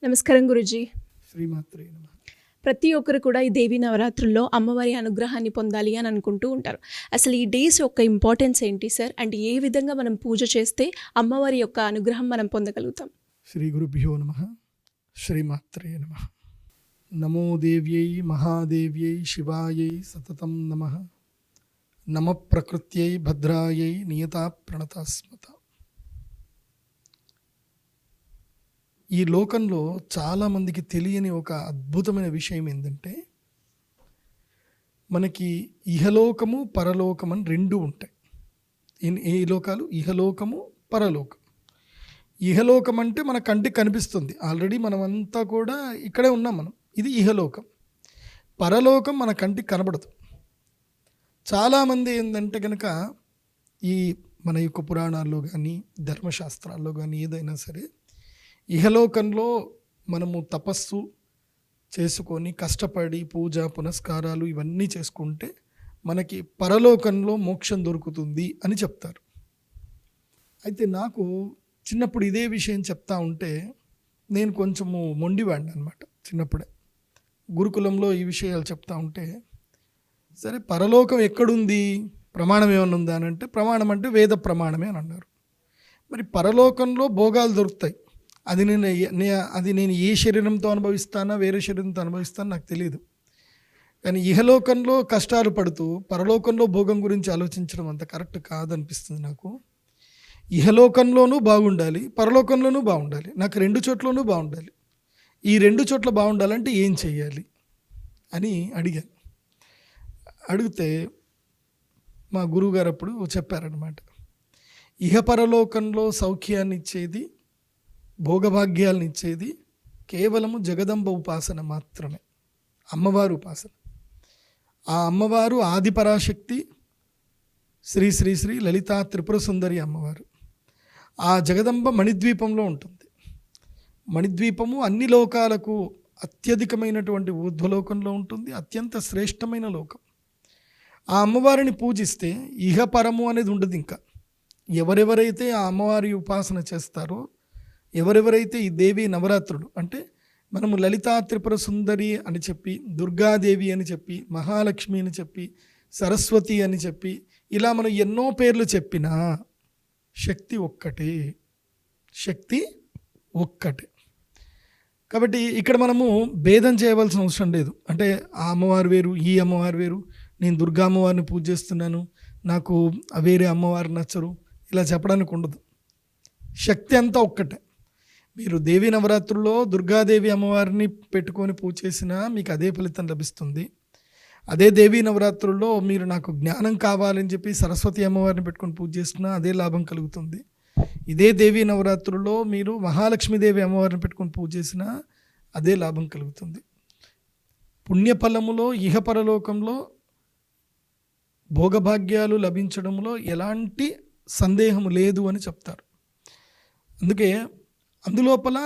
నమస్కారం గురుజీ. శ్రీమాత్రే నమః. ప్రతి ఒక్కరు కూడా ఈ దేవీ నవరాత్రుల్లో అమ్మవారి అనుగ్రహాన్ని పొందాలి అని అనుకుంటూ ఉంటారు. అసలు ఈ డేస్ యొక్క ఇంపార్టెన్స్ ఏంటి సార్? అండ్ ఏ విధంగా మనం పూజ చేస్తే అమ్మవారి యొక్క అనుగ్రహం మనం పొందగలుగుతాం? శ్రీ గురుభ్యో నమః. శ్రీమాత్రే నమః. నమో దేవ్యై మహాదేవ్యై శివాయై సతతం నమః. నమ ప్రకృత్యై భద్రాయై నియతా ప్రణతాస్మత. ఈ లోకంలో చాలామందికి తెలియని ఒక అద్భుతమైన విషయం ఏంటంటే, మనకి ఇహలోకము పరలోకం అని రెండు ఉంటాయి. ఏ లోకాలు? ఇహలోకము పరలోకం. ఇహలోకం అంటే మన కంటికి కనిపిస్తుంది, ఆల్రెడీ మనమంతా కూడా ఇక్కడే ఉన్నాం మనం, ఇది ఇహలోకం. పరలోకం మన కంటికి కనబడదు. చాలామంది ఏంటంటే కనుక ఈ మన యొక్క పురాణాల్లో కానీ ధర్మశాస్త్రాల్లో కానీ ఏదైనా సరే, ఇహలోకంలో మనము తపస్సు చేసుకొని కష్టపడి పూజ పునస్కారాలు ఇవన్నీ చేసుకుంటే మనకి పరలోకంలో మోక్షం దొరుకుతుంది అని చెప్తారు. అయితే నాకు చిన్నప్పుడు ఇదే విషయం చెప్తా ఉంటే నేను కొంచెము మొండివాడిని అనమాట. చిన్నప్పుడే గురుకులంలో ఈ విషయాలు చెప్తా ఉంటే, సరే పరలోకం ఎక్కడుంది, ప్రమాణం ఏమన్నా ఉందా అని అంటే, ప్రమాణం అంటే వేద ప్రమాణమే అని అన్నారు. మరి పరలోకంలో భోగాలు దొరుకుతాయి, అది నేను ఏ శరీరంతో అనుభవిస్తానా వేరే శరీరంతో అనుభవిస్తాను నాకు తెలియదు. కానీ ఇహలోకంలో కష్టాలు పడుతూ పరలోకంలో భోగం గురించి ఆలోచించడం అంత కరెక్ట్ కాదనిపిస్తుంది నాకు. ఇహలోకంలోనూ బాగుండాలి, పరలోకంలోనూ బాగుండాలి, నాకు రెండు చోట్లనూ బాగుండాలి. ఈ రెండు చోట్ల బాగుండాలంటే ఏం చెయ్యాలి అని అడిగాను. అడిగితే మా గురువుగారు అప్పుడు చెప్పారనమాట, ఇహపరలోకంలో సౌఖ్యాన్ని ఇచ్చేది, భోగభాగ్యాలను ఇచ్చేది కేవలము జగదంబ ఉపాసన మాత్రమే, అమ్మవారు ఉపాసన. ఆ అమ్మవారు ఆదిపరాశక్తి శ్రీ శ్రీ శ్రీ లలితా త్రిపుర సుందరి అమ్మవారు. ఆ జగదంబ మణిద్వీపంలో ఉంటుంది. మణిద్వీపము అన్ని లోకాలకు అత్యధికమైనటువంటి ఊర్ధ్వలోకంలో ఉంటుంది, అత్యంత శ్రేష్టమైన లోకం. ఆ అమ్మవారిని పూజిస్తే ఇహపరము అనేది ఉండదు. ఇంకా ఎవరెవరైతే ఆ అమ్మవారి ఉపాసన చేస్తారో, ఎవరెవరైతే ఈ దేవి నవరాత్రులు అంటే మనము లలితా త్రిపుర సుందరి అని చెప్పి, దుర్గాదేవి అని చెప్పి, మహాలక్ష్మి అని చెప్పి, సరస్వతి అని చెప్పి, ఇలా మనం ఎన్నో పేర్లు చెప్పినా శక్తి ఒక్కటే, శక్తి ఒక్కటే. కాబట్టి ఇక్కడ మనము భేదం చేయవలసిన అవసరం లేదు. అంటే ఆ అమ్మవారు వేరు, ఈ అమ్మవారు వేరు, నేను దుర్గా అమ్మవారిని పూజ చేస్తున్నాను, నాకు వేరే అమ్మవారు నచ్చరు, ఇలా చెప్పడానికి ఉండదు. శక్తి అంతా ఒక్కటే. మీరు దేవీ నవరాత్రుల్లో దుర్గాదేవి అమ్మవారిని పెట్టుకొని పూజ చేసినా మీకు అదే ఫలితం లభిస్తుంది. అదే దేవీ నవరాత్రుల్లో మీరు నాకు జ్ఞానం కావాలని చెప్పి సరస్వతి అమ్మవారిని పెట్టుకొని పూజ చేసినా అదే లాభం కలుగుతుంది. ఇదే దేవీ నవరాత్రుల్లో మీరు మహాలక్ష్మీదేవి అమ్మవారిని పెట్టుకొని పూజ చేసినా అదే లాభం కలుగుతుంది. పుణ్యఫలములో ఇహపరలోకంలో భోగభాగ్యాలు లభించడంలో ఎలాంటి సందేహం లేదు అని చెప్తారు. అందుకే అందులోపల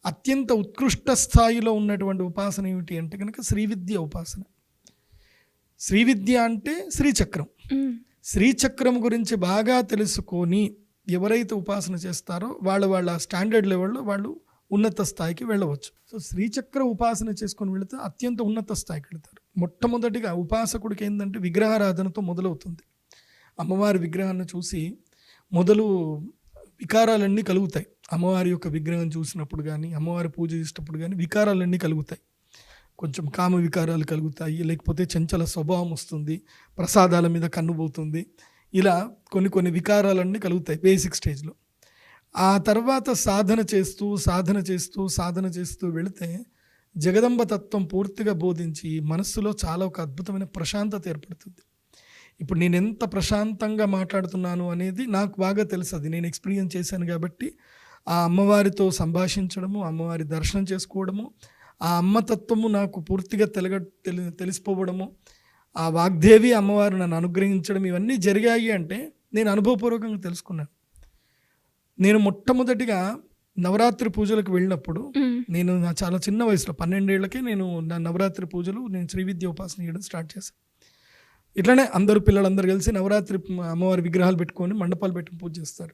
అత్యంత ఉత్కృష్ట స్థాయిలో ఉన్నటువంటి ఉపాసన ఏమిటి అంటే కనుక శ్రీవిద్య ఉపాసన. శ్రీవిద్య అంటే శ్రీచక్రం. శ్రీచక్రం గురించి బాగా తెలుసుకొని ఎవరైతే ఉపాసన చేస్తారో వాళ్ళ స్టాండర్డ్ లెవెల్లో వాళ్ళు ఉన్నత స్థాయికి వెళ్ళవచ్చు. సో శ్రీచక్ర ఉపాసన చేసుకొని వెళితే అత్యంత ఉన్నత స్థాయికి వెళతారు. మొట్టమొదటిగా ఉపాసకుడికి ఏంటంటే విగ్రహారాధనతో మొదలవుతుంది. అమ్మవారి విగ్రహాన్ని చూసి మొదలు వికారాలన్నీ కలుగుతాయి. అమ్మవారి యొక్క విగ్రహం చూసినప్పుడు కానీ, అమ్మవారి పూజ చేసేటప్పుడు కానీ వికారాలన్నీ కలుగుతాయి. కొంచెం కామ వికారాలు కలుగుతాయి, లేకపోతే చంచల స్వభావం వస్తుంది, ప్రసాదాల మీద కన్నుపోతుంది, ఇలా కొన్ని వికారాలన్నీ కలుగుతాయి బేసిక్ స్టేజ్లో. ఆ తర్వాత సాధన చేస్తూ వెళితే జగదంబ తత్వం పూర్తిగా బోధించి మనస్సులో చాలా ఒక అద్భుతమైన ప్రశాంతత ఏర్పడుతుంది. ఇప్పుడు నేను ఎంత ప్రశాంతంగా మాట్లాడుతున్నాను అనేది నాకు బాగా తెలుసు, అది నేను ఎక్స్పీరియన్స్ చేశాను. కాబట్టి ఆ అమ్మవారితో సంభాషించడము, అమ్మవారి దర్శనం చేసుకోవడము, ఆ అమ్మతత్వము నాకు పూర్తిగా తెలిసిపోవడము, ఆ వాగ్దేవి అమ్మవారు నన్ను అనుగ్రహించడం, ఇవన్నీ జరిగాయి అంటే నేను అనుభవపూర్వకంగా తెలుసుకున్నాను. నేను మొట్టమొదటిగా నవరాత్రి పూజలకు వెళ్ళినప్పుడు నేను నా చాలా చిన్న వయసులో 12 ఏళ్ళకే నేను నా నవరాత్రి పూజలు నేను శ్రీవిద్య ఉపాసన చేయడం స్టార్ట్ చేశాను. ఇట్లనే పిల్లలందరూ కలిసి నవరాత్రి అమ్మవారి విగ్రహాలు పెట్టుకొని మండపాలు పెట్టి పూజ చేస్తారు.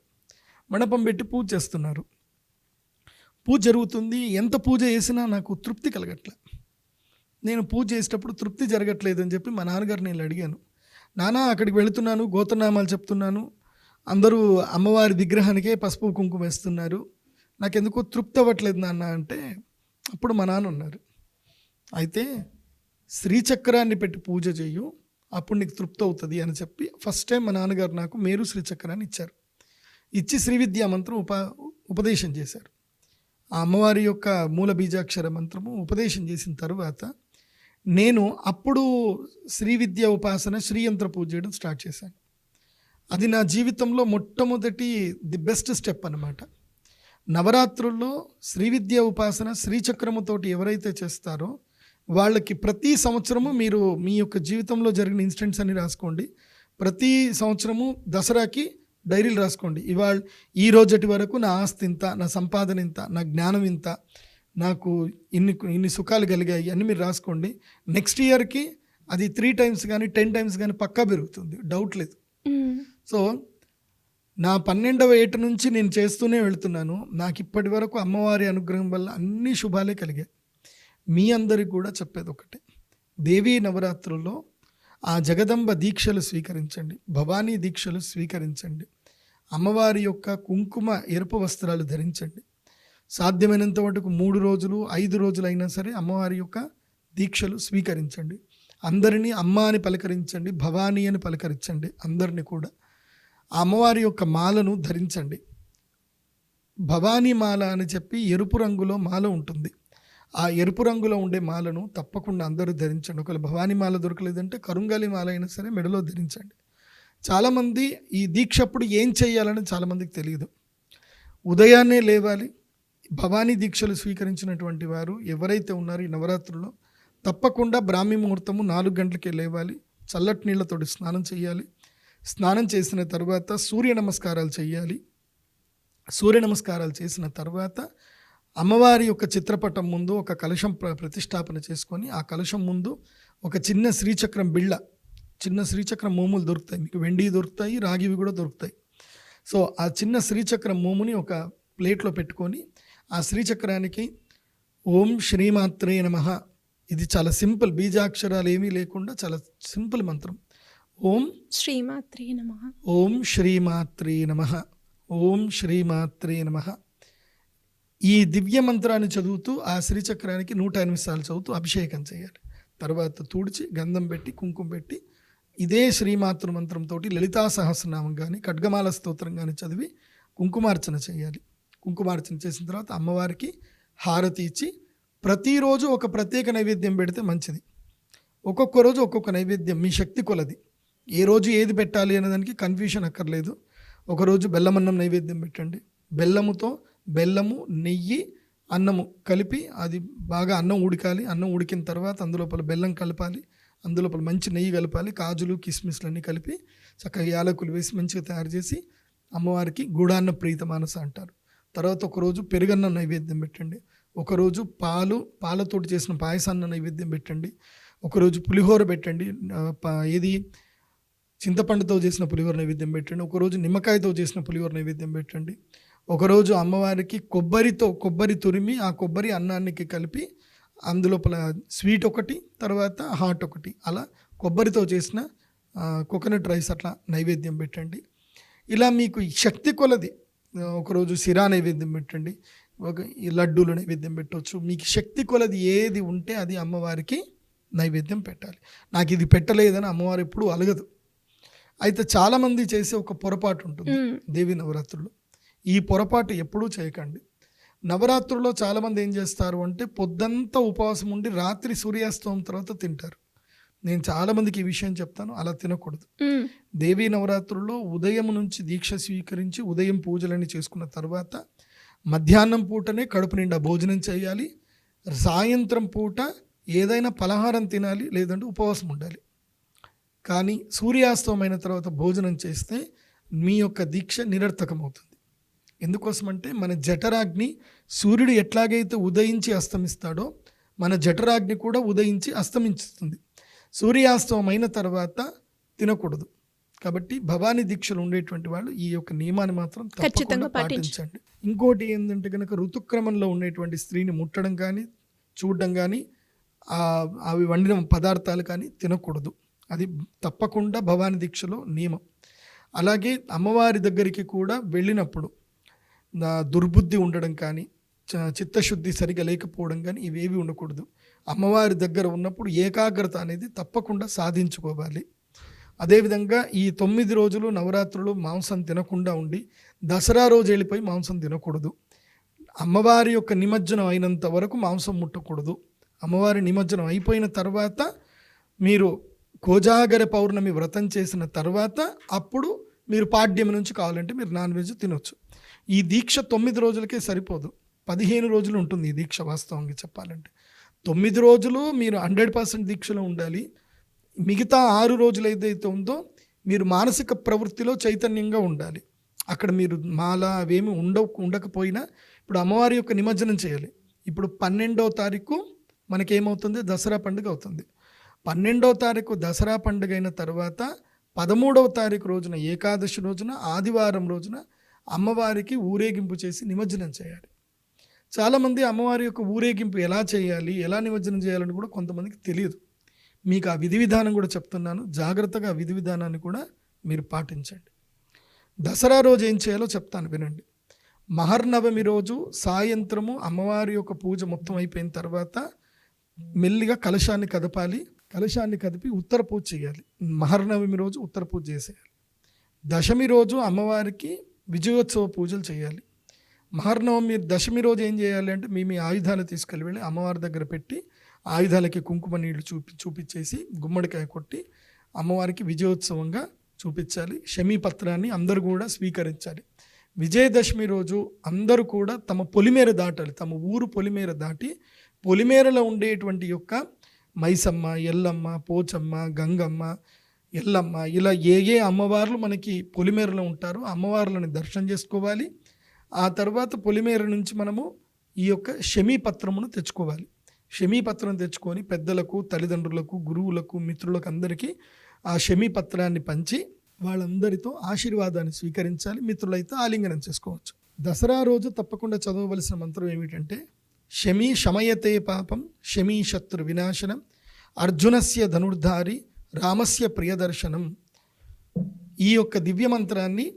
మండపం పెట్టి పూజ చేస్తున్నారు. పూజ జరుగుతుంది. ఎంత పూజ చేసినా నాకు తృప్తి కలగట్లే. నేను పూజ చేసేటప్పుడు తృప్తి జరగట్లేదు అని చెప్పి మా నాన్నగారిని నేను అడిగాను. నాన్న, అక్కడికి వెళుతున్నాను, గోత్రనామాలు చెప్తున్నాను, అందరూ అమ్మవారి విగ్రహానికే పసుపు కుంకుమ వేస్తున్నారు, నాకెందుకో తృప్తి అవ్వట్లేదు నాన్న అంటే, అప్పుడు మా నాన్న ఉన్నారు, అయితే శ్రీచక్రాన్ని పెట్టి పూజ చేయు, అప్పుడు నీకు తృప్తి అవుతుంది అని చెప్పి ఫస్ట్ టైం మా నాన్నగారు నాకు మేరు శ్రీచక్రాన్ని ఇచ్చారు. ఇచ్చి శ్రీ విద్యా మంత్రం ఉపదేశం చేశారు. ఆ అమ్మవారి యొక్క మూల బీజాక్షర మంత్రము ఉపదేశం చేసిన తర్వాత నేను అప్పుడు శ్రీ విద్య ఉపాసన, శ్రీయంత్ర పూజ చేయడం స్టార్ట్ చేశాను. అది నా జీవితంలో మొట్టమొదటి ది బెస్ట్ స్టెప్ అన్నమాట. నవరాత్రుల్లో శ్రీ విద్య ఉపాసన శ్రీచక్రముతోటి ఎవరైతే చేస్తారో వాళ్ళకి ప్రతి సంవత్సరము మీరు మీ యొక్క జీవితంలో జరిగిన ఇన్సిడెంట్స్ అన్ని రాసుకోండి. ప్రతి సంవత్సరము దసరాకి డైరీలు రాసుకోండి. ఈ రోజటి వరకు నా ఆస్తి ఇంత, నా సంపాదన ఇంత, నా జ్ఞానం ఇంత, నాకు ఇన్ని సుఖాలు కలిగాయి అని మీరు రాసుకోండి. నెక్స్ట్ ఇయర్కి అది 3 times కానీ 10 times కానీ పక్కా పెరుగుతుంది, డౌట్ లేదు. సో నా 12వ ఏట నుంచి నేను చేస్తూనే వెళ్తున్నాను. నాకు ఇప్పటి వరకు అమ్మవారి అనుగ్రహం వల్ల అన్ని శుభాలే కలిగాయి. మీ అందరికి కూడా చెప్పేది ఒకటే, దేవీ నవరాత్రుల్లో ఆ జగదంబ దీక్షలు స్వీకరించండి, భవానీ దీక్షలు స్వీకరించండి, అమ్మవారి యొక్క కుంకుమ ఎరుపు వస్త్రాలు ధరించండి. సాధ్యమైనంత మటుకు 3 రోజులు 5 రోజులు అయినా సరే అమ్మవారి యొక్క దీక్షలు స్వీకరించండి. అందరినీ అమ్మ అని పలకరించండి, భవానీ అని పలకరించండి. అందరినీ కూడా ఆ అమ్మవారి యొక్క మాలను ధరించండి. భవానీ మాల అని చెప్పి ఎరుపు రంగులో మాల ఉంటుంది. ఆ ఎరుపు రంగులో ఉండే మాలను తప్పకుండా అందరూ ధరించండి. ఒకవేళ భవానీ మాల దొరకలేదంటే కరుంగాలి మాల అయినా సరే మెడలో ధరించండి. చాలామంది ఈ దీక్ష అప్పుడు ఏం చేయాలని చాలామందికి తెలియదు. ఉదయాన్నే లేవాలి. భవానీ దీక్షలు స్వీకరించినటువంటి వారు ఎవరైతే ఉన్నారో ఈ నవరాత్రుల్లో తప్పకుండా బ్రాహ్మీ ముహూర్తము 4 గంటలకే లేవాలి. చల్లటి నీళ్ళతోటి స్నానం చేయాలి. స్నానం చేసిన తర్వాత సూర్య నమస్కారాలు చేయాలి. సూర్య నమస్కారాలు చేసిన తర్వాత అమ్మవారి యొక్క చిత్రపటం ముందు ఒక కలశం ప్రతిష్టాపన చేసుకొని ఆ కలశం ముందు ఒక చిన్న శ్రీచక్రం బిళ్ళ, చిన్న శ్రీచక్రం మోములు దొరుకుతాయి మీకు, వెండి దొరుకుతాయి, రాగివి కూడా దొరుకుతాయి. సో ఆ చిన్న శ్రీచక్రం మోముని ఒక ప్లేట్లో పెట్టుకొని ఆ శ్రీచక్రానికి ఓం శ్రీమాత్రే నమః, ఇది చాలా సింపుల్, బీజాక్షరాలు ఏమీ లేకుండా చాలా సింపుల్ మంత్రం. ఓం శ్రీమాత్రే నమః, ఓం శ్రీమాత్రే నమః, ఓం శ్రీమాత్రే నమః. ఈ దివ్య మంత్రాన్ని చదువుతూ ఆ శ్రీచక్రానికి 108 సార్లు చదువుతూ అభిషేకం చేయాలి. తర్వాత తుడిచి గంధం పెట్టి కుంకుమ పెట్టి ఇదే శ్రీమాతృ మంత్రంతో లలితా సహస్రనామం కానీ ఖడ్గమాల స్తోత్రం కానీ చదివి కుంకుమార్చన చేయాలి. కుంకుమార్చన చేసిన తర్వాత అమ్మవారికి హారతి ఇచ్చి ప్రతిరోజు ఒక ప్రత్యేక నైవేద్యం పెడితే మంచిది. ఒక్కొక్క రోజు ఒక్కొక్క నైవేద్యం మీ శక్తి కొలది. ఏ రోజు ఏది పెట్టాలి అనేదానికి కన్ఫ్యూషన్ అక్కర్లేదు. ఒకరోజు బెల్లమన్నం నైవేద్యం పెట్టండి. బెల్లము, నెయ్యి, అన్నము కలిపి అది బాగా అన్నం ఉడకాలి. అన్నం ఉడికిన తర్వాత అందులోపల బెల్లం కలపాలి, అందులోపల మంచి నెయ్యి కలపాలి, కాజులు కిస్మిస్లన్నీ కలిపి చక్కగా యాలకులు వేసి మంచిగా తయారు చేసి అమ్మవారికి గూడాన్న ప్రీత మానస అంటారు. తర్వాత ఒకరోజు పెరుగన్నం నైవేద్యం పెట్టండి. ఒకరోజు పాలతోటి చేసిన పాయసాన్న నైవేద్యం పెట్టండి. ఒకరోజు పులిహోర పెట్టండి, ఏది చింతపండుతో చేసిన పులిహోర నైవేద్యం పెట్టండి. ఒకరోజు నిమ్మకాయతో చేసిన పులిహోర నైవేద్యం పెట్టండి. ఒకరోజు అమ్మవారికి కొబ్బరి తురిమి ఆ కొబ్బరి అన్నానికి కలిపి అందులోపల స్వీట్ ఒకటి, తర్వాత హాట్ ఒకటి, అలా కొబ్బరితో చేసిన కోకోనట్ రైస్ అట్లా నైవేద్యం పెట్టండి. ఇలా మీకు శక్తి కొలది ఒకరోజు సిరా నైవేద్యం పెట్టండి, ఈ లడ్డూలు నైవేద్యం పెట్టవచ్చు. మీకు శక్తి కొలది ఏది ఉంటే అది అమ్మవారికి నైవేద్యం పెట్టాలి. నాకు ఇది పెట్టలేదని అమ్మవారు ఎప్పుడూ అలగదు. అయితే చాలామంది చేసే ఒక పొరపాటు ఉంటుంది దేవి నవరాత్రులు. ఈ పొరపాటు ఎప్పుడూ చేయకండి. నవరాత్రుల్లో చాలామంది ఏం చేస్తారు అంటే పొద్దంతా ఉపవాసం ఉండి రాత్రి సూర్యాస్తమం తర్వాత తింటారు. నేను చాలామందికి ఈ విషయం చెప్తాను, అలా తినకూడదు. దేవీ నవరాత్రుల్లో ఉదయం నుంచి దీక్ష స్వీకరించి ఉదయం పూజలన్నీ చేసుకున్న తర్వాత మధ్యాహ్నం పూటనే కడుపు నిండా భోజనం చేయాలి. సాయంత్రం పూట ఏదైనా పలహారం తినాలి, లేదంటే ఉపవాసం ఉండాలి. కానీ సూర్యాస్తమమైన తర్వాత భోజనం చేస్తే మీ యొక్క దీక్ష నిరర్థకమవుతుంది. ఎందుకోసమంటే మన జఠరాగ్ని సూర్యుడు ఎట్లాగైతే ఉదయించి అస్తమిస్తాడో మన జఠరాగ్ని కూడా ఉదయించి అస్తమించుతుంది. సూర్యాస్తమం అయిన తర్వాత తినకూడదు. కాబట్టి భవానీ దీక్షలు ఉండేటువంటి వాళ్ళు ఈ యొక్క నియమాన్ని మాత్రం ఖచ్చితంగా తప్పకుండా పాటించండి. ఇంకోటి ఏంటంటే కనుక ఋతుక్రమంలో ఉండేటువంటి స్త్రీని ముట్టడం కానీ చూడడం కానీ అవి వండిన పదార్థాలు కానీ తినకూడదు. అది తప్పకుండా భవానీ దీక్షలో నియమం. అలాగే అమ్మవారి దగ్గరికి కూడా వెళ్ళినప్పుడు దుర్బుద్ధి ఉండడం కానీ చిత్తశుద్ధి సరిగా లేకపోవడం కానీ ఇవేవి ఉండకూడదు. అమ్మవారి దగ్గర ఉన్నప్పుడు ఏకాగ్రత అనేది తప్పకుండా సాధించుకోవాలి. అదేవిధంగా ఈ 9 రోజులు నవరాత్రులు మాంసం తినకుండా ఉండి దసరా రోజు వెళ్ళిపోయి మాంసం తినకూడదు. అమ్మవారి యొక్క నిమజ్జనం అయినంత వరకు మాంసం ముట్టకూడదు. అమ్మవారి నిమజ్జనం అయిపోయిన తర్వాత మీరు కోజాగర పౌర్ణమి వ్రతం చేసిన తర్వాత అప్పుడు మీరు పాడ్యం నుంచి కావాలంటే మీరు నాన్ వెజ్ తినొచ్చు. ఈ దీక్ష 9 రోజులకే సరిపోదు, 15 రోజులు ఉంటుంది ఈ దీక్ష. వాస్తవంగా చెప్పాలంటే 9 రోజులు మీరు 100% దీక్షలో ఉండాలి. మిగతా 6 రోజులు ఏదైతే ఉందో మీరు మానసిక ప్రవృత్తిలో చైతన్యంగా ఉండాలి. అక్కడ మీరు మాల అవేమి ఉండకపోయినా ఇప్పుడు అమ్మవారి యొక్క నిమజ్జనం చేయాలి. ఇప్పుడు 12వ తారీఖు మనకేమవుతుంది, దసరా పండుగ అవుతుంది. 12వ తారీఖు దసరా పండుగ అయిన తర్వాత 13వ తారీఖు రోజున ఏకాదశి రోజున ఆదివారం రోజున అమ్మవారికి ఊరేగింపు చేసి నిమజ్జనం చేయాలి. చాలామంది అమ్మవారి యొక్క ఊరేగింపు ఎలా చేయాలి, ఎలా నిమజ్జనం చేయాలని కూడా కొంతమందికి తెలియదు. మీకు ఆ విధి విధానం కూడా చెప్తున్నాను. జాగ్రత్తగా విధి విధానాన్ని కూడా మీరు పాటించండి. దసరా రోజు ఏం చేయాలో చెప్తాను, వినండి. మహర్నవమి రోజు సాయంత్రము అమ్మవారి యొక్క పూజ మొత్తం అయిపోయిన తర్వాత మెల్లిగా కలశాన్ని కదపాలి. కలశాన్ని కదిపి ఉత్తర పూజ చేయాలి. మహర్నవమి రోజు ఉత్తర పూజ చేసేయాలి. దశమి రోజు అమ్మవారికి విజయోత్సవ పూజలు చేయాలి. మహర్నవమి దశమి రోజు ఏం చేయాలి అంటే మీ ఆయుధాలు తీసుకెళ్ళి అమ్మవారి దగ్గర పెట్టి ఆయుధాలకి కుంకుమ నీళ్లు చూపించేసి గుమ్మడికాయ కొట్టి అమ్మవారికి విజయోత్సవంగా చూపించాలి. శమీపత్రాన్ని అందరూ కూడా స్వీకరించాలి. విజయదశమి రోజు అందరూ కూడా తమ పొలిమేర దాటాలి. తమ ఊరు పొలిమేర దాటి పొలిమేరలో ఉండేటువంటి యొక్క మైసమ్మ, ఎల్లమ్మ, పోచమ్మ, గంగమ్మ, ఎల్లమ్మ ఇలా ఏ అమ్మవార్లు మనకి పొలిమేరలో ఉంటారో అమ్మవార్లను దర్శనం చేసుకోవాలి. ఆ తర్వాత పొలిమేర నుంచి మనము ఈ యొక్క శమీపత్రమును తెచ్చుకోవాలి. శమీపత్రం తెచ్చుకొని పెద్దలకు, తల్లిదండ్రులకు, గురువులకు, మిత్రులకు అందరికీ ఆ శమీపత్రాన్ని పంచి వాళ్ళందరితో ఆశీర్వాదాన్ని స్వీకరించాలి. మిత్రులైతే ఆలింగనం చేసుకోవచ్చు. దసరా రోజు తప్పకుండా చదవవలసిన మంత్రం ఏమిటంటే శమీ శమయతే పాపం శమీ శత్రు వినాశనం అర్జునస్య ధనుర్ధారి రామస్య ప్రియదర్శనం. ఈ యొక్క దివ్య మంత్రాన్ని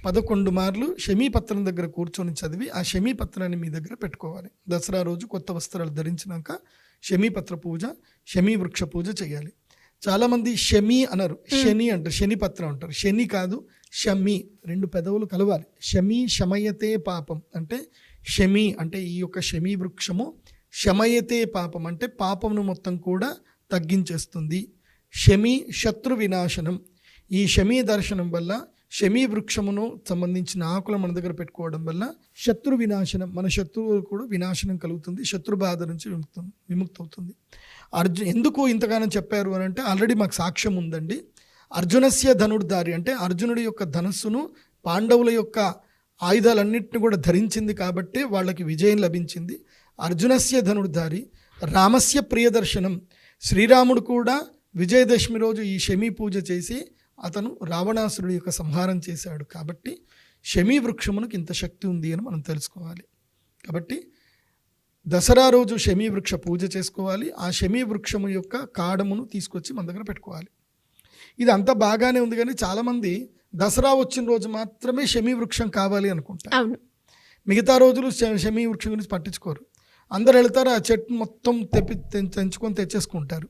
11 మార్లు శమీపత్రం దగ్గర కూర్చొని చదివి ఆ శమీపత్రాన్ని మీ దగ్గర పెట్టుకోవాలి. దసరా రోజు కొత్త వస్త్రాలు ధరించినాక శమీపత్ర పూజ, శమీ వృక్ష పూజ చేయాలి. చాలామంది శమీ అనరు, శని అంటారు, శనిపత్రం అంటారు. శని కాదు, శమీ, 2 పెదవులు కలవాలి. శమీ శమయతే పాపం అంటే శమీ అంటే ఈ యొక్క శమీ వృక్షము, శమయతే పాపం అంటే పాపమును మొత్తం కూడా తగ్గించేస్తుంది. శమీ శత్రు వినాశనం. ఈ శమీ దర్శనం వల్ల శమీ వృక్షమును సంబంధించిన ఆకులు మన దగ్గర పెట్టుకోవడం వల్ల శత్రు వినాశనం, మన శత్రువులు కూడా వినాశనం కలుగుతుంది. శత్రు బాధ నుంచి విముక్తి అవుతుంది. ఎందుకు ఇంతగానో చెప్పారు అని అంటే ఆల్రెడీ మాకు సాక్ష్యం ఉందండి. అర్జునస్య ధనుర్ధారి అంటే అర్జునుడి యొక్క ధనస్సును పాండవుల యొక్క ఆయుధాలన్నింటినీ కూడా ధరించింది కాబట్టి వాళ్ళకి విజయం లభించింది. అర్జునస్య ధనుర్ధారి రామస్య ప్రియదర్శనం. శ్రీరాముడు కూడా విజయదశమి రోజు ఈ శమీ పూజ చేసి అతను రావణాసురుడి యొక్క సంహారం చేశాడు. కాబట్టి శమీ వృక్షమునకు ఇంత శక్తి ఉంది అని మనం తెలుసుకోవాలి. కాబట్టి దసరా రోజు శమీ వృక్ష పూజ చేసుకోవాలి. ఆ శమీ వృక్షము యొక్క కాడమును తీసుకొచ్చి మన దగ్గర పెట్టుకోవాలి. ఇది అంతా బాగానే ఉంది, కానీ చాలామంది దసరా వచ్చిన రోజు మాత్రమే శమీ వృక్షం కావాలి అనుకుంటారు. మిగతా రోజులు శమీ వృక్షం గురించి పట్టించుకోరు. అందరు వెళ్తారు, ఆ చెట్టు మొత్తం తెంచుకొని తెచ్చేసుకుంటారు.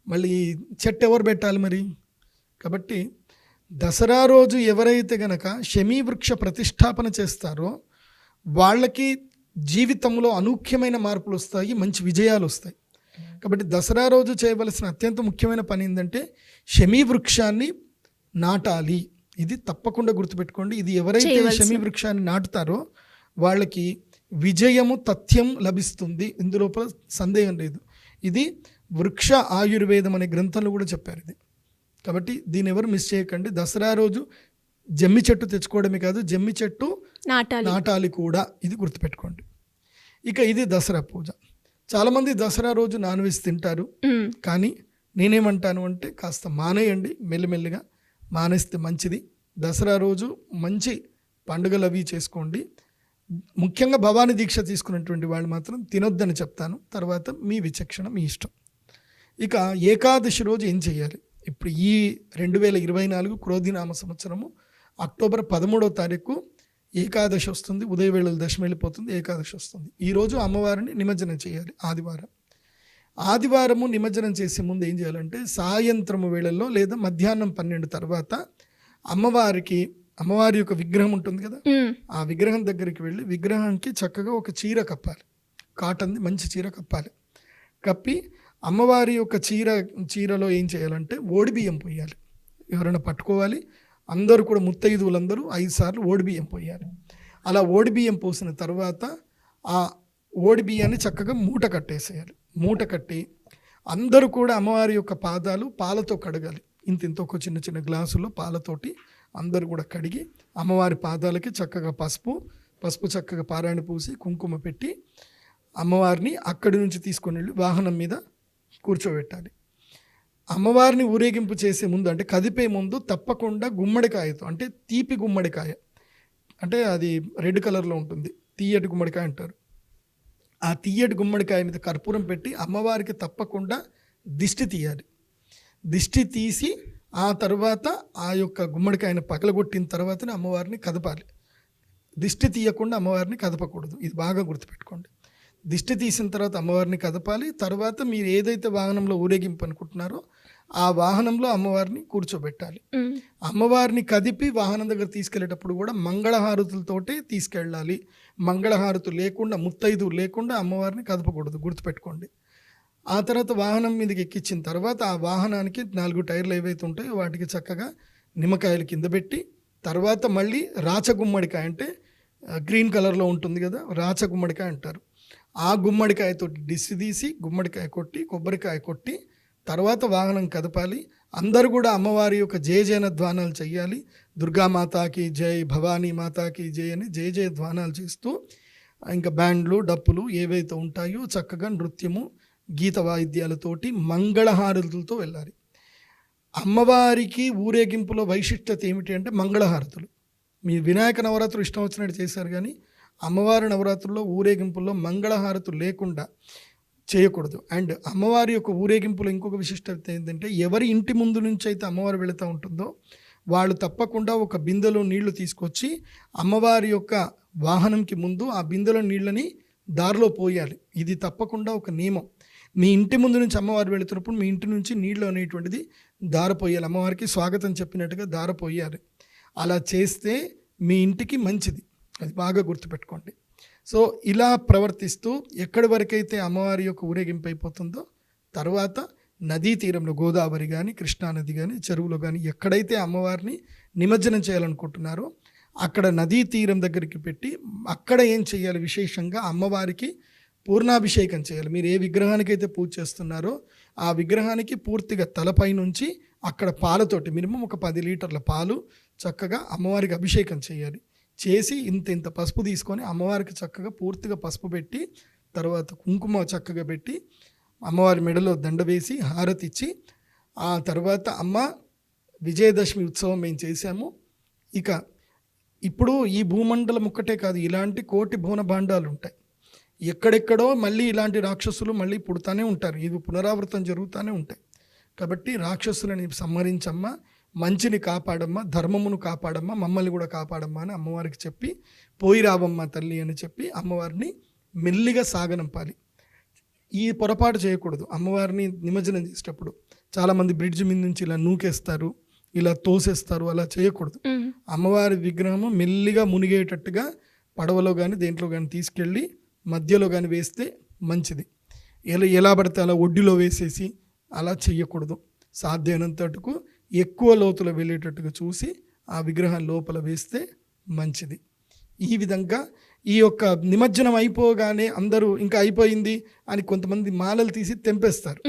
మళ్ళీ చెట్టు ఎవరు పెట్టాలి మరి? కాబట్టి దసరా రోజు ఎవరైతే గనక శమీ వృక్ష ప్రతిష్టాపన చేస్తారో వాళ్ళకి జీవితంలో అనూఖ్యమైన మార్పులు వస్తాయి, మంచి విజయాలు వస్తాయి. కాబట్టి దసరా రోజు చేయవలసిన అత్యంత ముఖ్యమైన పని ఏంటంటే శమీ వృక్షాన్ని నాటాలి. ఇది తప్పకుండా గుర్తుపెట్టుకోండి. ఇది ఎవరైతే శమీ వృక్షాన్ని నాటుతారో వాళ్ళకి విజయము తథ్యం లభిస్తుంది. ఇందులోపల సందేహం లేదు. ఇది వృక్ష ఆయుర్వేదం అనే గ్రంథంలో కూడా చెప్పారు ఇది. కాబట్టి దీన్ని ఎవరు మిస్ చేయకండి. దసరా రోజు జమ్మి చెట్టు తెచ్చుకోవడమే కాదు, జమ్మి చెట్టు నాటాలి కూడా. ఇది గుర్తుపెట్టుకోండి. ఇక ఇది దసరా పూజ. చాలామంది దసరా రోజు నాన్ వెజ్ తింటారు. కానీ నేనేమంటాను అంటే కాస్త మానేయండి మెల్లిమెల్లిగా. మానేస్తే మంచిది. దసరా రోజు మంచి పండుగలు అవి చేసుకోండి. ముఖ్యంగా భవానీ దీక్ష తీసుకున్నటువంటి వాళ్ళు మాత్రం తినొద్దని చెప్తాను. తర్వాత మీ విచక్షణ, మీ ఇష్టం. ఇక ఏకాదశి రోజు ఏం చేయాలి? ఇప్పుడు ఈ 2024 క్రోధినామ సంవత్సరము అక్టోబర్ 13వ తారీఖు ఏకాదశి వస్తుంది. ఉదయవేళలు దశమి వెళ్ళిపోతుంది, ఏకాదశి వస్తుంది. ఈరోజు అమ్మవారిని నిమజ్జనం చేయాలి. ఆదివారము నిమజ్జనం చేసే ముందు ఏం చేయాలంటే సాయంత్రము వేళల్లో లేదా మధ్యాహ్నం 12 తర్వాత అమ్మవారి యొక్క విగ్రహం ఉంటుంది కదా, ఆ విగ్రహం దగ్గరికి వెళ్ళి విగ్రహానికి చక్కగా ఒక చీర కప్పాలి. కాటన్ది మంచి చీర కప్పాలి. కప్పి అమ్మవారి యొక్క చీరలో ఏం చేయాలంటే ఓడిబియ్యం పోయాలి. ఎవరైనా పట్టుకోవాలి. అందరూ కూడా ముత్తైదువులందరూ 5 సార్లు ఓడిబియ్యం పోయాలి. అలా ఓడిబియ్యం పోసిన తర్వాత ఆ ఓడిబియ్యాన్ని చక్కగా మూట కట్టేసేయాలి. మూట కట్టి అందరూ కూడా అమ్మవారి యొక్క పాదాలు పాలతో కడగాలి. ఇంత ఒక చిన్న చిన్న గ్లాసుల్లో పాలతోటి అందరూ కూడా కడిగి అమ్మవారి పాదాలకి చక్కగా పసుపు చక్కగా పారాయణ పూసి కుంకుమ పెట్టి అమ్మవారిని అక్కడి నుంచి తీసుకొని వెళ్ళి వాహనం మీద కూర్చోబెట్టాలి. అమ్మవారిని ఊరేగింపు చేసే ముందు అంటే కదిపే ముందు తప్పకుండా గుమ్మడికాయతో, అంటే తీపి గుమ్మడికాయ, అంటే అది రెడ్ కలర్లో ఉంటుంది, తీయటి గుమ్మడికాయ అంటారు. ఆ తీయటి గుమ్మడికాయ మీద కర్పూరం పెట్టి అమ్మవారికి తప్పకుండా దిష్టి తీయాలి. దిష్టి తీసి ఆ తర్వాత ఆ యొక్క గుమ్మడికాయను పగలగొట్టిన తర్వాతనే అమ్మవారిని కదపాలి. దిష్టి తీయకుండా అమ్మవారిని కదపకూడదు. ఇది బాగా గుర్తుపెట్టుకోండి. దిష్టి తీసిన తర్వాత అమ్మవారిని కదపాలి. తర్వాత మీరు ఏదైతే వాహనంలో ఊరేగింపు అనుకుంటున్నారో ఆ వాహనంలో అమ్మవారిని కూర్చోబెట్టాలి. అమ్మవారిని కదిపి వాహనం దగ్గర తీసుకెళ్లేటప్పుడు కూడా మంగళహారతులతోటే తీసుకెళ్ళాలి. మంగళహారతులు లేకుండా, ముత్తైదువు లేకుండా అమ్మవారిని కదపకూడదు, గుర్తుపెట్టుకోండి. ఆ తర్వాత వాహనం మీదకి ఎక్కించిన తర్వాత ఆ వాహనానికి 4 టైర్లు ఏవైతే ఉంటాయో వాటికి చక్కగా నిమ్మకాయలు కింద పెట్టి, తర్వాత మళ్ళీ రాచగుమ్మడికాయ, అంటే గ్రీన్ కలర్లో ఉంటుంది కదా, రాచగుమ్మడికాయ అంటారు. ఆ గుమ్మడికాయతో దిష్టి తీసి గుమ్మడికాయ కొట్టి కొబ్బరికాయ కొట్టి తర్వాత వాహనం కదపాలి. అందరూ కూడా అమ్మవారి యొక్క జయ ధ్వానాలు చెయ్యాలి. దుర్గామాతాకి జై, భవానీ మాతాకి జై అని జయ ధ్వానాలు చేస్తూ ఇంకా బ్యాండ్లు డప్పులు ఏవైతే ఉంటాయో చక్కగా నృత్యము గీత వాయిద్యాలతోటి మంగళహారతులతో వెళ్ళాలి. అమ్మవారికి ఊరేగింపులో వైశిష్టత ఏమిటి అంటే మంగళహారతులు. మీ వినాయక నవరాత్రులు ఇష్టం వచ్చినట్టు చేశారు, కానీ అమ్మవారి నవరాత్రుల్లో ఊరేగింపుల్లో మంగళహారతులు లేకుండా చేయకూడదు. అండ్ అమ్మవారి యొక్క ఊరేగింపులో ఇంకొక విశిష్టత ఏంటంటే ఎవరి ఇంటి ముందు నుంచి అయితే అమ్మవారు వెళుతూ ఉంటుందో వాళ్ళు తప్పకుండా ఒక బిందెలో నీళ్లు తీసుకొచ్చి అమ్మవారి యొక్క వాహనంకి ముందు ఆ బిందెలో నీళ్ళని దారిలో పోయాలి. ఇది తప్పకుండా ఒక నియమం. మీ ఇంటి ముందు నుంచి అమ్మవారు వెళుతున్నప్పుడు మీ ఇంటి నుంచి నీళ్ళు అనేటువంటిది దారపోయాలి. అమ్మవారికి స్వాగతం చెప్పినట్టుగా దారపోయాలి. అలా చేస్తే మీ ఇంటికి మంచిది. అది బాగా గుర్తుపెట్టుకోండి. సో ఇలా ప్రవర్తిస్తూ ఎక్కడి వరకైతే అమ్మవారి యొక్క ఊరేగింపు అయిపోతుందో తర్వాత నదీ తీరంలో గోదావరి కానీ కృష్ణానది కానీ చెరువులో కానీ ఎక్కడైతే అమ్మవారిని నిమజ్జనం చేయాలనుకుంటున్నారో అక్కడ నదీ తీరం దగ్గరికి పెట్టి అక్కడ ఏం చేయాలి, విశేషంగా అమ్మవారికి పూర్ణాభిషేకం చేయాలి. మీరు ఏ విగ్రహానికైతే పూజ చేస్తున్నారో ఆ విగ్రహానికి పూర్తిగా తలపై నుంచి అక్కడ పాలతోటి మినిమం ఒక 10 లీటర్ల పాలు చక్కగా అమ్మవారికి అభిషేకం చేయాలి. చేసి ఇంత పసుపు తీసుకొని అమ్మవారికి చక్కగా పూర్తిగా పసుపు పెట్టి తర్వాత కుంకుమ చక్కగా పెట్టి అమ్మవారి మెడలో దండ వేసి హారతి ఇచ్చి ఆ తర్వాత అమ్మ విజయదశమి ఉత్సవం మేము చేశాము. ఇక ఇప్పుడు ఈ భూమండలం ఒక్కటే కాదు, ఇలాంటి కోటి భువన భాండాలు ఉంటాయి. ఎక్కడెక్కడో మళ్ళీ ఇలాంటి రాక్షసులు మళ్ళీ పుడతానే ఉంటారు. ఇవి పునరావృతం జరుగుతూనే ఉంటాయి. కాబట్టి రాక్షసులని సంహరించమ్మా, మంచిని కాపాడమ్మా, ధర్మమును కాపాడమ్మా, మమ్మల్ని కూడా కాపాడమ్మా అని అమ్మవారికి చెప్పి పోయి రావమ్మా తల్లి అని చెప్పి అమ్మవారిని మెల్లిగా సాగనంపాలి. ఈ పొరపాటు చేయకూడదు. అమ్మవారిని నిమజ్జనం చేసేటప్పుడు చాలామంది బ్రిడ్జ్ మీద నుంచి ఇలా నూకేస్తారు, ఇలా తోసేస్తారు. అలా చేయకూడదు. అమ్మవారి విగ్రహము మెల్లిగా మునిగేటట్టుగా పడవలో కానీ దేంట్లో కానీ తీసుకెళ్ళి మధ్యలో కానీ వేస్తే మంచిది. ఎలా పడితే అలా ఒడ్డులో వేసేసి అలా చెయ్యకూడదు. సాధ్యమైనంతటుకు ఎక్కువ లోతులో వెళ్ళేటట్టుగా చూసి ఆ విగ్రహం లోపల వేస్తే మంచిది. ఈ విధంగా ఈ యొక్క నిమజ్జనం అయిపోగానే అందరూ ఇంకా అయిపోయింది అని కొంతమంది మాలలు తీసి తెంపేస్తారు.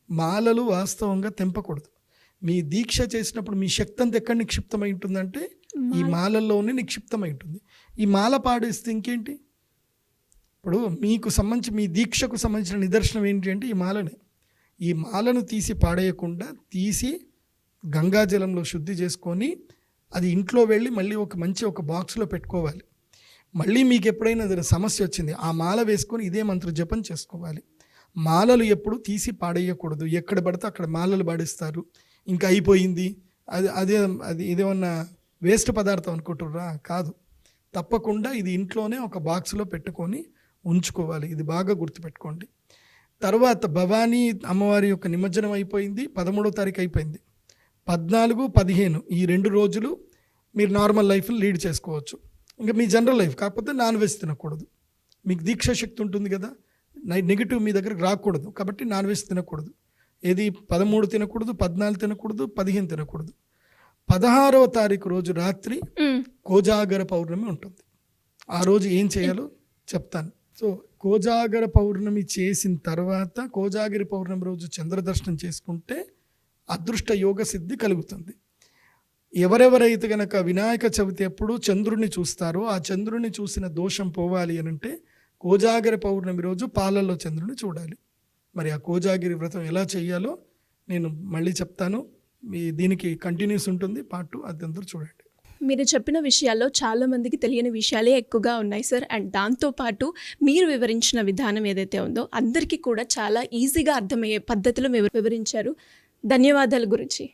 మాలలు వాస్తవంగా తెంపకూడదు. మీ దీక్ష చేసినప్పుడు మీ శక్తి అంతా ఎక్కడ నిక్షిప్తమై ఉంటుందంటే ఈ మాలల్లోనే నిక్షిప్తమై ఉంటుంది. ఈ మాల పాడేస్తే ఇంకేంటి? ఇప్పుడు మీకు సంబంధించి మీ దీక్షకు సంబంధించిన నిదర్శనం ఏంటి అంటే ఈ మాలనే. ఈ మాలను తీసి పాడేయకుండా తీసి గంగాజలంలో శుద్ధి చేసుకొని అది ఇంట్లో వెళ్ళి మళ్ళీ ఒక బాక్స్లో పెట్టుకోవాలి. మళ్ళీ మీకు ఎప్పుడైనా ఏదైనా సమస్య వచ్చింది ఆ మాల వేసుకొని ఇదే మంత్ర జపం చేసుకోవాలి. మాలలు ఎప్పుడు తీసి పాడేయకూడదు. ఎక్కడ పడితే అక్కడ మాలలు పాడేస్తారు. ఇంకా అయిపోయింది, అది ఇదేమన్నా వేస్ట్ పదార్థం అనుకుంటుర్రా? కాదు, తప్పకుండా ఇది ఇంట్లోనే ఒక బాక్స్లో పెట్టుకొని ఉంచుకోవాలి. ఇది బాగా గుర్తుపెట్టుకోండి. తర్వాత భవానీ అమ్మవారి యొక్క నిమజ్జనం అయిపోయింది, 13వ తారీఖు అయిపోయింది. 14, 15 ఈ 2 రోజులు మీరు నార్మల్ లైఫ్ని లీడ్ చేసుకోవచ్చు. ఇంకా మీ జనరల్ లైఫ్, కాకపోతే నాన్ వెజ్ తినకూడదు. మీకు దీక్షా శక్తి ఉంటుంది కదా, నెగిటివ్ మీ దగ్గరకు రాకూడదు, కాబట్టి నాన్ వెజ్ తినకూడదు. ఏది 13 తినకూడదు, 14 తినకూడదు, 15 తినకూడదు. 16వ తారీఖు రోజు రాత్రి కోజాగర పౌర్ణమి ఉంటుంది. ఆ రోజు ఏం చేయాలో చెప్తాను. సో కోజాగర పౌర్ణమి చేసిన తర్వాత కోజాగిరి పౌర్ణమి రోజు చంద్రదర్శనం చేసుకుంటే అదృష్ట యోగ సిద్ధి కలుగుతుంది. ఎవరెవరైతే గనక వినాయక చవితి ఎప్పుడు చంద్రుడిని చూస్తారో ఆ చంద్రుడిని చూసిన దోషం పోవాలి అని అంటే కోజాగిరి పౌర్ణమి రోజు పాలల్లో చంద్రుడిని చూడాలి. మరి ఆ కోజాగిరి వ్రతం ఎలా చేయాలో నేను మళ్ళీ చెప్తాను. దీనికి కంటిన్యూస్ ఉంటుంది పార్ట్ 2, అది అందరూ చూడండి. మీరు చెప్పిన విషయాల్లో చాలా మందికి తెలియని విషయాలే ఎక్కువగా ఉన్నాయి సార్. అండ్ దాంతోపాటు మీరు వివరించిన విధానం ఏదైతే ఉందో అందరికీ కూడా చాలా ఈజీగా అర్థమయ్యే పద్ధతిలో వివరించారు. ధన్యవాదాలు గురుజీ.